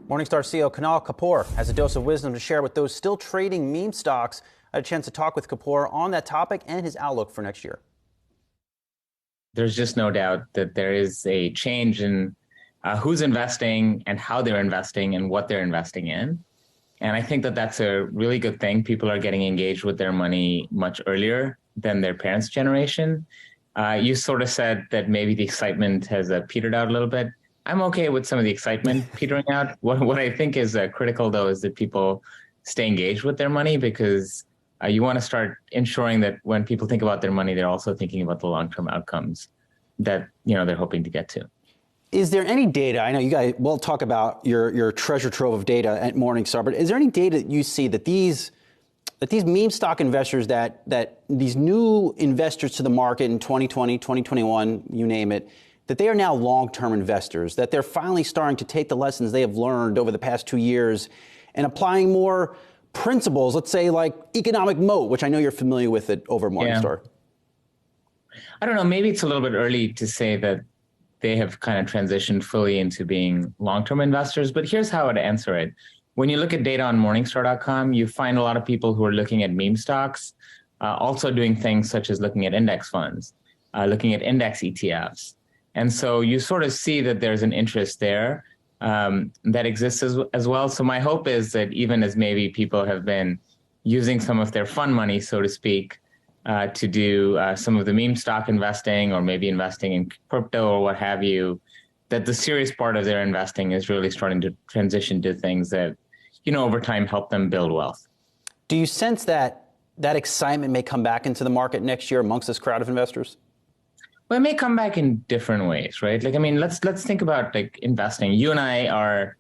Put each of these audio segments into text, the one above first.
Morningstar CEO Kunal Kapoor has a dose of wisdom to share with those still trading meme stocks. I had a chance to talk with Kapoor on that topic and his outlook for next year. There's just no doubt that there is a change in who's investing and how they're investing and what they're investing in. And I think that that's a really good thing. People are getting engaged with their money much earlier than their parents' generation. You sort of said that maybe the excitement has petered out a little bit. I'm okay with some of the excitement petering out. What I think is critical, though, is that people stay engaged with their money, because you want to start ensuring that when people think about their money, they're also thinking about the long-term outcomes that they're hoping to get to. Is there any data? I know you guys will talk about your treasure trove of data at Morningstar, but is there any data that you see that these meme stock investors, that these new investors to the market in 2020, 2021, you name it, that they are now long-term investors, that they're finally starting to take the lessons they have learned over the past 2 years and applying more principles, let's say like economic moat, which I know you're familiar with it over at Morningstar? Yeah. I don't know, maybe it's a little bit early to say that they have kind of transitioned fully into being long-term investors, but here's how I'd answer it. When you look at data on Morningstar.com, you find a lot of people who are looking at meme stocks, also doing things such as looking at index funds, looking at index ETFs. And so you sort of see that there's an interest there that exists as well. So my hope is that even as maybe people have been using some of their fun money, so to speak, to do some of the meme stock investing or maybe investing in crypto or what have you, that the serious part of their investing is really starting to transition to things that, over time help them build wealth. Do you sense that excitement may come back into the market next year amongst this crowd of investors? Well, it may come back in different ways, right? Let's think about investing. You and I are,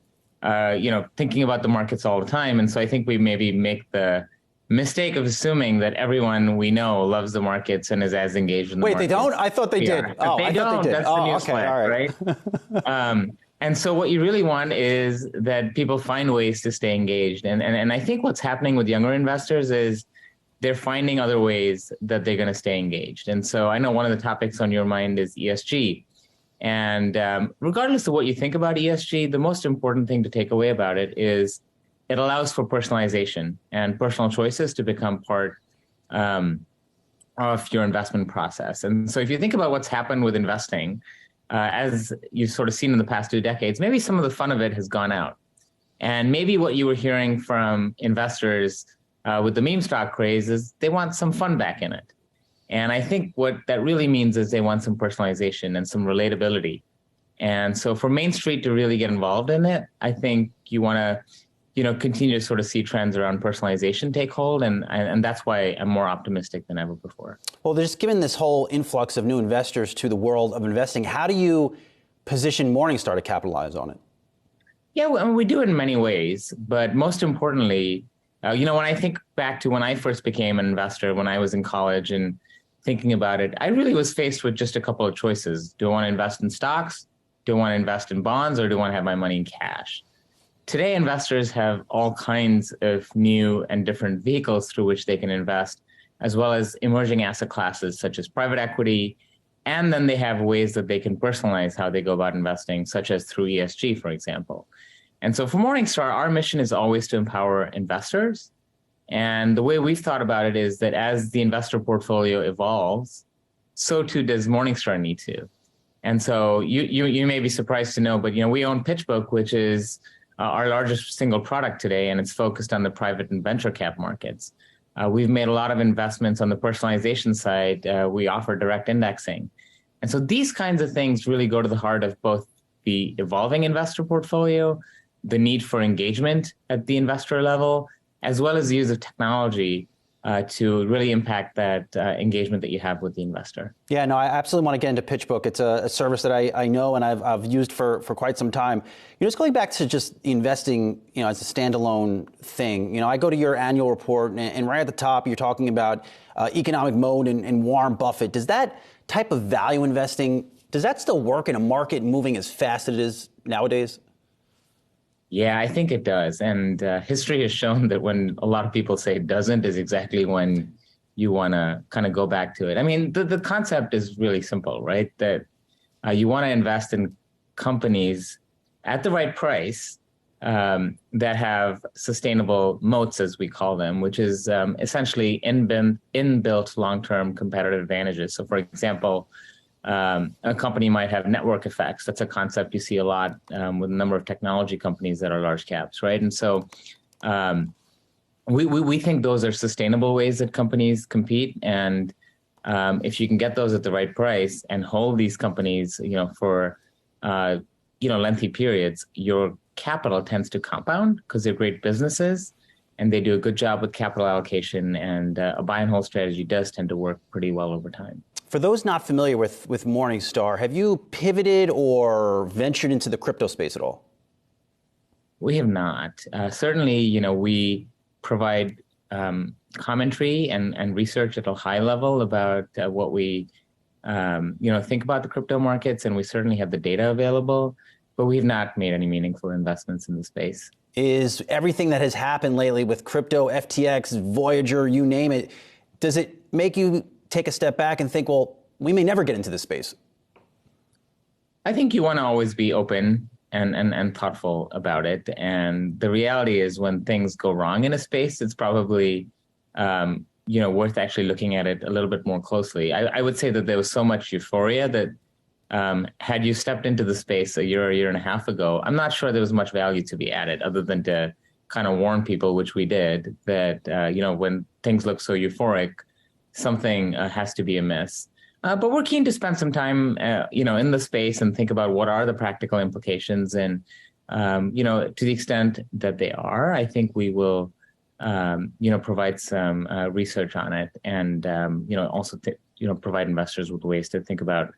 thinking about the markets all the time. And so I think we maybe make the mistake of assuming that everyone we know loves the markets and is as engaged in the markets. Wait, they don't? I thought they did. Oh, I thought they did. That's the news okay, flag, all right? And so what you really want is that people find ways to stay engaged. And I think what's happening with younger investors is they're finding other ways that they're going to stay engaged. And so I know one of the topics on your mind is ESG. And regardless of what you think about ESG, the most important thing to take away about it is it allows for personalization and personal choices to become part of your investment process. And so if you think about what's happened with investing, as you've sort of seen in the past 2 decades, maybe some of the fun of it has gone out. And maybe what you were hearing from investors with the meme stock craze is they want some fun back in it. And I think what that really means is they want some personalization and some relatability. And so for Main Street to really get involved in it, I think you want to, continue to sort of see trends around personalization take hold. And that's why I'm more optimistic than ever before. Well, just given this whole influx of new investors to the world of investing, how do you position Morningstar to capitalize on it? Yeah, well, we do it in many ways. But most importantly, when I think back to when I first became an investor, when I was in college and thinking about it, I really was faced with just a couple of choices. Do I want to invest in stocks? Do I want to invest in bonds? Or do I want to have my money in cash? Today, investors have all kinds of new and different vehicles through which they can invest, as well as emerging asset classes such as private equity. And then they have ways that they can personalize how they go about investing, such as through ESG, for example. And so for Morningstar, our mission is always to empower investors. And the way we've thought about it is that as the investor portfolio evolves, so too does Morningstar need to. And so you may be surprised to know, but we own PitchBook, which is our largest single product today, and it's focused on the private and venture cap markets. We've made a lot of investments on the personalization side. We offer direct indexing. And so these kinds of things really go to the heart of both the evolving investor portfolio, the need for engagement at the investor level, as well as the use of technology to really impact that engagement that you have with the investor. Yeah, no, I absolutely want to get into PitchBook. It's a service that I know and I've used for quite some time. Just going back to just investing, as a standalone thing. I go to your annual report and right at the top, you're talking about economic moat and Warren Buffett. Does that type of value investing, does that still work in a market moving as fast as it is nowadays? Yeah, I think it does. And history has shown that when a lot of people say it doesn't is exactly when you want to kind of go back to it. I mean, the concept is really simple, right? That you want to invest in companies at the right price that have sustainable moats, as we call them, which is essentially inbuilt long-term competitive advantages. So, for example, a company might have network effects. That's a concept you see a lot with a number of technology companies that are large caps, right? And so we think those are sustainable ways that companies compete. And if you can get those at the right price and hold these companies, for lengthy periods, your capital tends to compound because they're great businesses and they do a good job with capital allocation. And a buy and hold strategy does tend to work pretty well over time. For those not familiar with Morningstar, have you pivoted or ventured into the crypto space at all? We have not. Certainly, we provide commentary and research at a high level about what we think about the crypto markets, and we certainly have the data available, but we've not made any meaningful investments in the space. Is everything that has happened lately with crypto, FTX, Voyager, you name it, does it make you take a step back and think, well, we may never get into this space? I think you want to always be open and thoughtful about it. And the reality is when things go wrong in a space, it's probably, worth actually looking at it a little bit more closely. I would say that there was so much euphoria that had you stepped into the space a year and a half ago, I'm not sure there was much value to be added other than to kind of warn people, which we did, that, when things look so euphoric, something has to be amiss. But we're keen to spend some time, in the space and think about what are the practical implications. And, to the extent that they are, I think we will, provide some research on it and, also, provide investors with ways to think about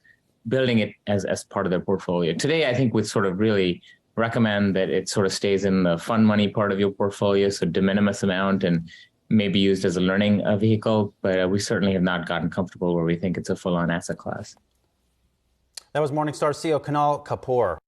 building it as part of their portfolio. Today, I think we'd sort of really recommend that it sort of stays in the fund money part of your portfolio, so de minimis amount, and maybe used as a learning vehicle, but we certainly have not gotten comfortable where we think it's a full-on asset class. That was Morningstar CEO Kunal Kapoor.